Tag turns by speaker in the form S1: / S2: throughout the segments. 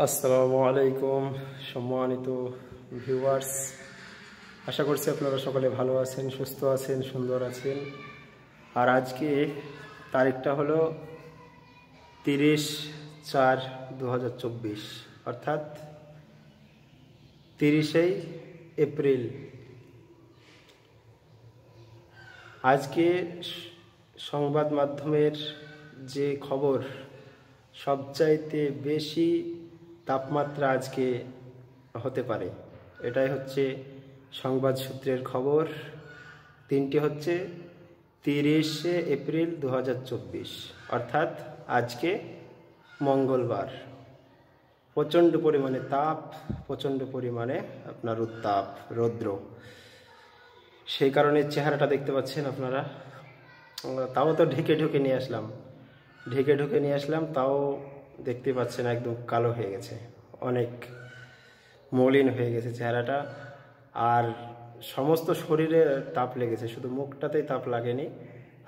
S1: আসসালামু আলাইকুম সম্মানিত ভিউয়ার্স, আশা করছি আপনারা সকলে ভালো আছেন, সুস্থ আছেন, সুন্দর আছেন। আর আজকে তারিখটা হলো 30/4/2024, অর্থাৎ 30 এপ্রিল। আজকে সংবাদ মাধ্যমের যে খবর, সবচাইতে বেশি তাপমাত্রা আজকে হতে পারে, এটাই হচ্ছে সংবাদ সূত্রের খবর। দিনটি হচ্ছে 30 এপ্রিল 2024, অর্থাৎ আজকে মঙ্গলবার। প্রচণ্ড পরিমাণে তাপ, প্রচণ্ড পরিমাণে আপনার উত্তাপ, রৌদ্র। সেই কারণে চেহারাটা দেখতে পাচ্ছেন আপনারা। তাও তো ঢেকে নিয়ে আসলাম, তাও দেখতে পাচ্ছেন একদম কালো হয়ে গেছে, অনেক মলিন হয়ে গেছে চেহারাটা। আর সমস্ত শরীরে তাপ লেগেছে, শুধু মুখটাতেই তাপ লাগেনি,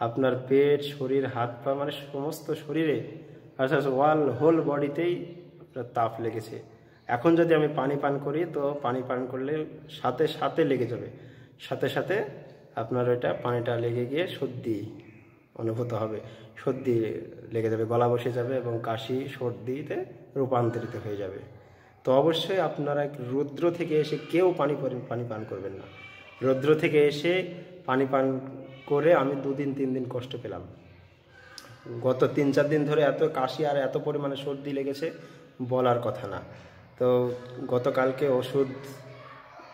S1: আপনার পেট, শরীর, হাত পা, মানে সমস্ত শরীরে, অর্থাৎ হোল বডিতেই আপনার তাপ লেগেছে। এখন যদি আমি পানি পান করি, তো পানি পান করলে সাথে সাথে লেগে যাবে, সাথে সাথে আপনার ওইটা পানিটা লেগে গিয়ে সর্দি অনুভূত হবে, সর্দি লেগে যাবে, গলা বসে যাবে এবং কাশি সর্দিতে রূপান্তরিত হয়ে যাবে। তো অবশ্যই আপনারা রৌদ্র থেকে এসে কেউ পানি পান করবেন না। রৌদ্র থেকে এসে পানি পান করে আমি 2-3 দিন কষ্ট পেলাম। গত 3-4 দিন ধরে এত কাশি আর এত পরিমাণে সর্দি লেগেছে, বলার কথা না। তো গতকালকে ওষুধ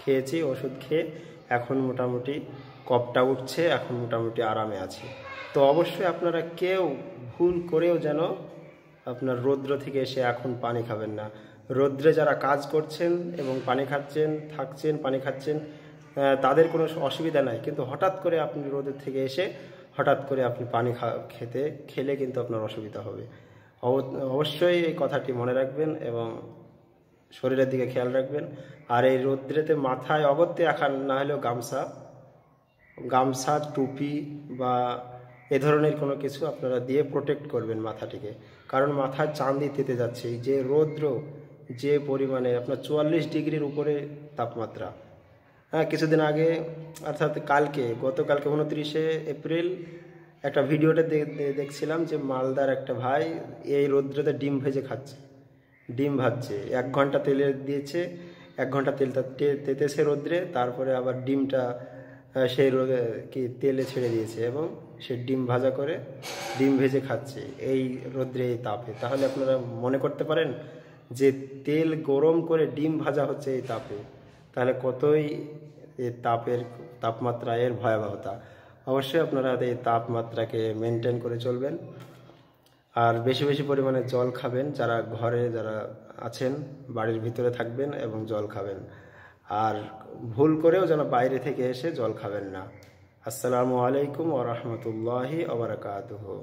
S1: খেয়েছি, ওষুধ খেয়ে এখন মোটামুটি কফটা উঠছে, এখন মোটামুটি আরামে আছি। তো অবশ্যই আপনারা কেউ ভুল করেও যেন আপনার রৌদ্র থেকে এসে এখন পানি খাবেন না। রৌদ্রে যারা কাজ করছেন এবং পানি খাচ্ছেন, তাদের কোনো অসুবিধা নাই, কিন্তু হঠাৎ করে আপনি রোদের থেকে এসে হঠাৎ করে আপনি পানি খেলে কিন্তু আপনার অসুবিধা হবে। অবশ্যই এই কথাটি মনে রাখবেন এবং শরীরের দিকে খেয়াল রাখবেন। আর এই রৌদ্রেতে মাথায় অগত্যা এখন না হলেও গামছা, টুপি বা এ ধরনের কোনো কিছু আপনারা দিয়ে প্রোটেক্ট করবেন মাথাটিকে, কারণ মাথার চাঁদি তেতে যাচ্ছে। এই যে রৌদ্র, যে পরিমাণে আপনার 44 ডিগ্রির উপরে তাপমাত্রা। কিছুদিন আগে, অর্থাৎ গতকালকে 29 এপ্রিল একটা ভিডিওটা দেখছিলাম যে মালদার একটা ভাই এই রৌদ্রতে ডিম ভাজছে। 1 ঘন্টা তেলে দিয়েছে, 1 ঘন্টা তেলটা তেতেছে রৌদ্রে, তারপরে আবার ডিমটা সেই তেলে ছেড়ে দিয়েছে এবং সে ডিম ভেজে খাচ্ছে এই রৌদ্রে, এই তাপে। তাহলে আপনারা মনে করতে পারেন যে তেল গরম করে ডিম ভাজা হচ্ছে এই তাপে, তাহলে কতই এই তাপমাত্রা, এর ভয়াবহতা। অবশ্যই আপনারা এই তাপমাত্রাকে মেনটেন করে চলবেন। আর বেশি পরিমাণে জল খাবেন, যারা আছেন বাড়ির ভিতরে থাকবেন এবং জল খাবেন। আর ভুল করেও যেন বাইরে থেকে এসে জল খাবেন না। আসসালামু আলাইকুম ওয়া রাহমাতুল্লাহি ওয়া বারাকাতুহু।